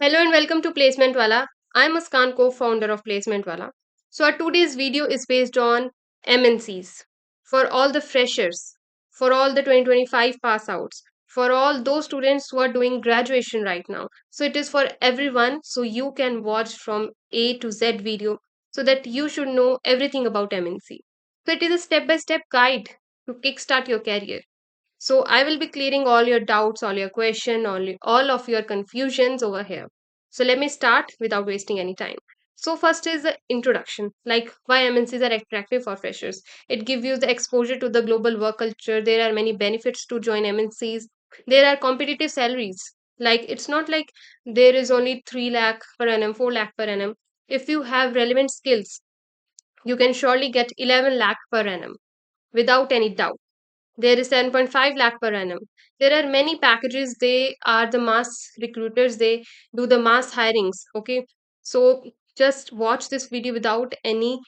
Hello and welcome to Placement Wala. I'm Muskan, co-founder of Placement Wala. So our today's video is based on MNCs for all the freshers, for all the 2025 pass outs, for all those students who are doing graduation right now. So it is for everyone, so you can watch from A to Z video so that you should know everything about MNC. So it is a step-by-step guide to kickstart your career. So I will be clearing all your doubts, all your question, all of your confusions over here. So let me start without wasting any time. So first is the introduction, like why MNCs are attractive for freshers. It gives you the exposure to the global work culture. There are many benefits to join MNCs. There are competitive salaries. Like it's not like there is only 3 lakh per annum, 4 lakh per annum. If you have relevant skills, you can surely get 11 lakh per annum without any doubt. There is 7.5 lakh per annum. There are many packages. They are the mass recruiters. They do the mass hirings. Okay. So just watch this video without any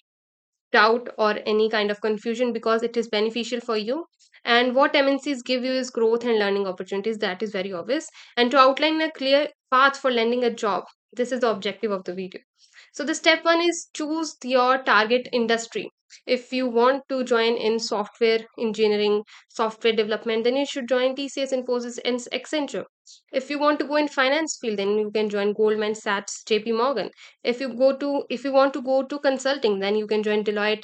doubt or any kind of confusion because it is beneficial for you. And what MNCs give you is growth and learning opportunities. That is very obvious. And to outline a clear path for landing a job, this is the objective of the video. So the step one is choose your target industry. If you want to join in software engineering, software development, then you should join TCS, Infosys, and Accenture. If you want to go in finance field, then you can join Goldman Sachs, JP Morgan. If you want to go to consulting, then you can join Deloitte.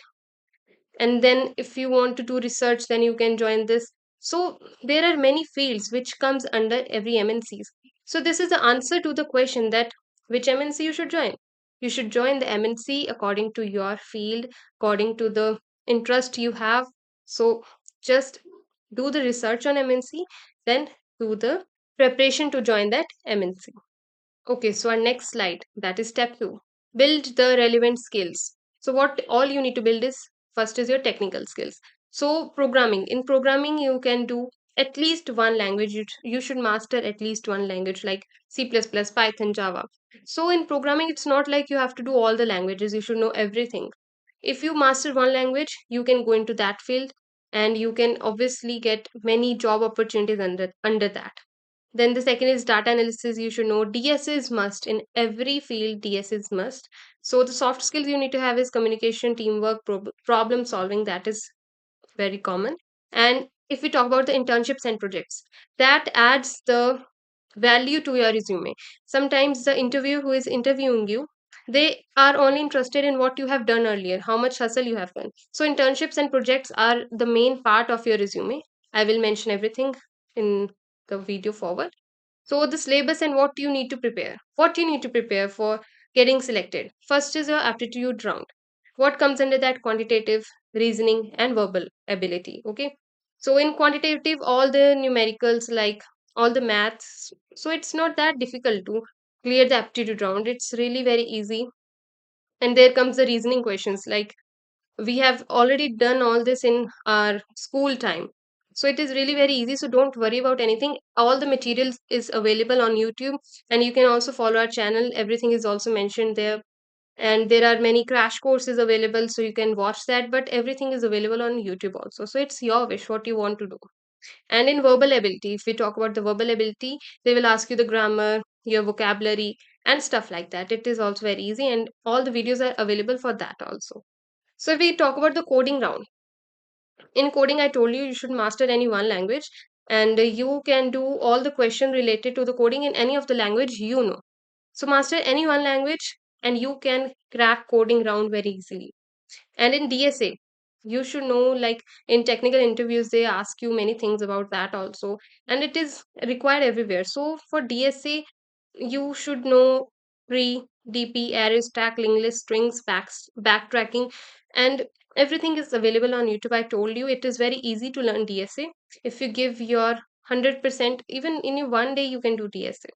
And then if you want to do research, then you can join this. So there are many fields which comes under every MNCs. So this is the answer to the question that which MNC you should join. You should join the MNC according to your field, according to the interest you have. So just do the research on MNC, then do the preparation to join that MNC. Okay, so our next slide, that is step two. Build the relevant skills. So what all you need to build is first is your technical skills. So programming. In programming, you can do at least one language. You should master at least one language like C++, Python, Java. So in programming, it's not like you have to do all the languages. You should know everything. If you master one language, you can go into that field and you can obviously get many job opportunities under that. Then the second is data analysis. You should know DS is must in every field. DS is must. So the soft skills you need to have is communication, teamwork, problem solving. That is very common. And if we talk about the internships and projects, that adds the value to your resume. Sometimes the interviewer who is interviewing you, they are only interested in what you have done earlier, how much hustle you have done. So internships and projects are the main part of your resume. I will mention everything in the video forward. So the syllabus and what you need to prepare. What you need to prepare for getting selected. First is your aptitude round. What comes under that? Quantitative, reasoning, and verbal ability. Okay. So in quantitative, all the numericals like all the maths. So it's not that difficult to clear the aptitude round. It's really very easy. And there comes the reasoning questions like we have already done all this in our school time, so it is really very easy, so don't worry about anything. All the materials is available on YouTube, and you can also follow our channel. Everything is also mentioned there, and there are many crash courses available, so you can watch that, but everything is available on YouTube also, so it's your wish what you want to do. And in verbal ability, if we talk about the verbal ability, they will ask you the grammar, your vocabulary, and stuff like that. It is also very easy, and all the videos are available for that also. So if we talk about the coding round, in coding, I told you you should master any one language, and you can do all the questions related to the coding in any of the language you know. So master any one language, and you can crack coding round very easily. And in DSA, you should know, like in technical interviews, they ask you many things about that also, and it is required everywhere. So for DSA, you should know pre, DP, array, stack, linked list, strings, backtracking, and everything is available on YouTube. I told you it is very easy to learn DSA. If you give your 100%, even in one day, you can do DSA.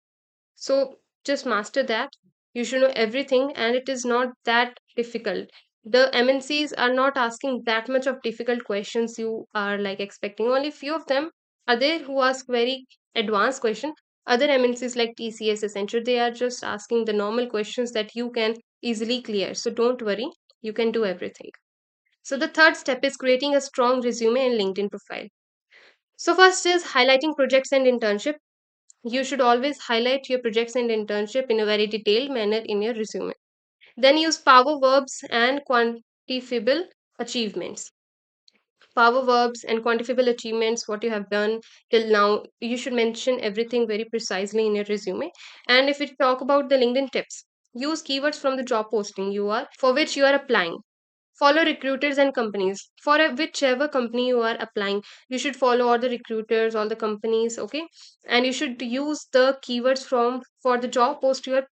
So just master that. You should know everything, and it is not that difficult. The MNCs are not asking that much of difficult questions you are like expecting. Only few of them are there who ask very advanced question. Other MNCs like TCS, Accenture, they are just asking the normal questions that you can easily clear. So don't worry, you can do everything. So the third step is creating a strong resume and LinkedIn profile. So first is highlighting projects and internship. You should always highlight your projects and internship in a very detailed manner in your resume. Then use power verbs and quantifiable achievements. Power verbs and quantifiable achievements, what you have done till now, you should mention everything very precisely in your resume. And if we talk about the LinkedIn tips, use keywords from the job posting you are for which you are applying. Follow recruiters and companies for whichever company you are applying. You should follow all the recruiters, all the companies, okay? And you should use the keywords from for the job post you are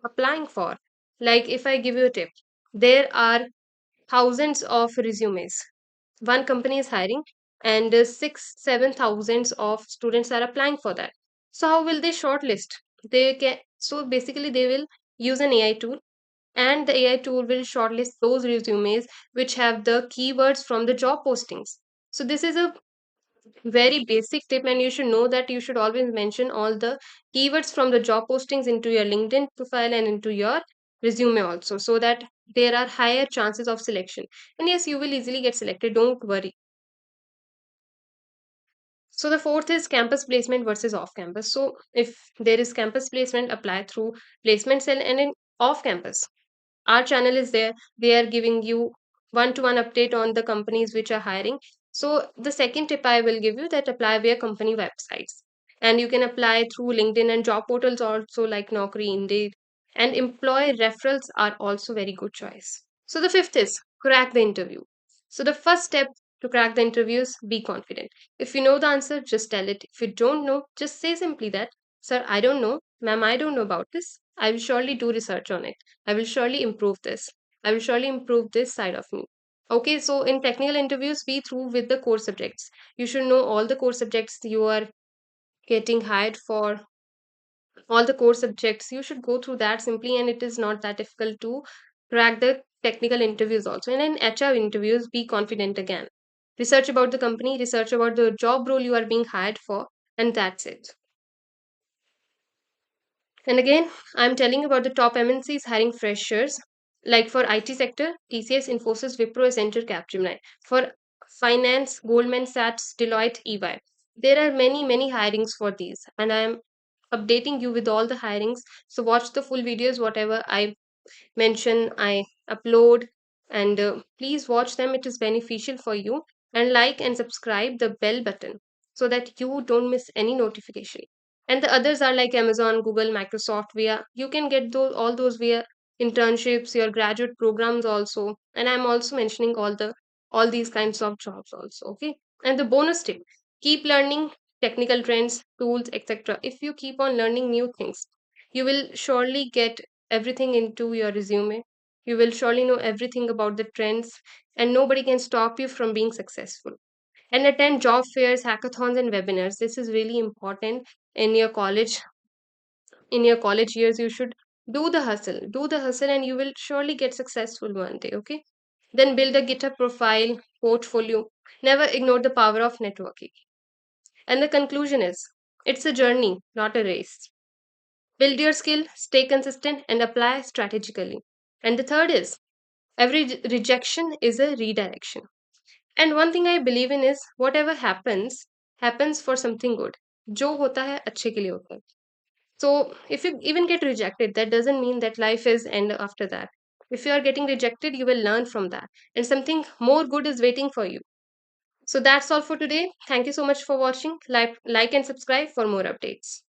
applying for. Like if I give you a tip, there are thousands of resumes. One company is hiring, and six, seven thousands of students are applying for that. So how will they shortlist? They can so basically they will use an AI tool, and the AI tool will shortlist those resumes which have the keywords from the job postings. So this is a very basic tip, and you should know that you should always mention all the keywords from the job postings into your LinkedIn profile and into your resume also, so that there are higher chances of selection. And yes, you will easily get selected, don't worry. So the fourth is campus placement versus off campus. So if there is campus placement, apply through placement cell, and in off campus, our channel is there. They are giving you one-to-one update on the companies which are hiring. So the second tip I will give you, that apply via company websites, and you can apply through LinkedIn and job portals also like Naukri, Indeed, and employee referrals are also very good choice. So the fifth is crack the interview. So the first step to crack the interview is be confident. If you know the answer, just tell it. If you don't know, just say simply that, sir, I don't know. Ma'am, I don't know about this. I will surely do research on it. I will surely improve this. I will surely improve this side of me. Okay, so in technical interviews, be through with the core subjects. You should know all the core subjects you are getting hired for, all the core subjects. You should go through that simply, and it is not that difficult to crack the technical interviews also. And in HR interviews, be confident again. Research about the company, research about the job role you are being hired for, and that's it. And again, I'm telling you about the top MNCs hiring freshers. Like for IT sector, TCS, Infosys, Wipro, Accenture, Capgemini. For finance, Goldman Sachs, Deloitte, EY. There are many hirings for these, and I'm updating you with all the hirings. So watch the full videos, whatever I mention, I upload, and please watch them. It is beneficial for you. And like and subscribe the bell button so that you don't miss any notification. And the others are like Amazon, Google, Microsoft, via you can get those all those via internships, your graduate programs also. And I'm also mentioning all these kinds of jobs also. Okay. And the bonus tip, keep learning technical trends, tools, etc. If you keep on learning new things, you will surely get everything into your resume. You will surely know everything about the trends, and nobody can stop you from being successful. And attend job fairs, hackathons, and webinars. This is really important in your college. In your college years, you should do the hustle, and you will surely get successful one day. Okay. Then build a GitHub profile, portfolio. Never ignore the power of networking. And the conclusion is, it's a journey, not a race. Build your skill, stay consistent, and apply strategically. And the third is, every rejection is a redirection. And one thing I believe in is, whatever happens, happens for something good. जो होता है अच्छे के लिए होता है. So if you even get rejected, that doesn't mean that life is end after that. If you are getting rejected, you will learn from that, and something more good is waiting for you. So that's all for today. Thank you so much for watching. Like and subscribe for more updates.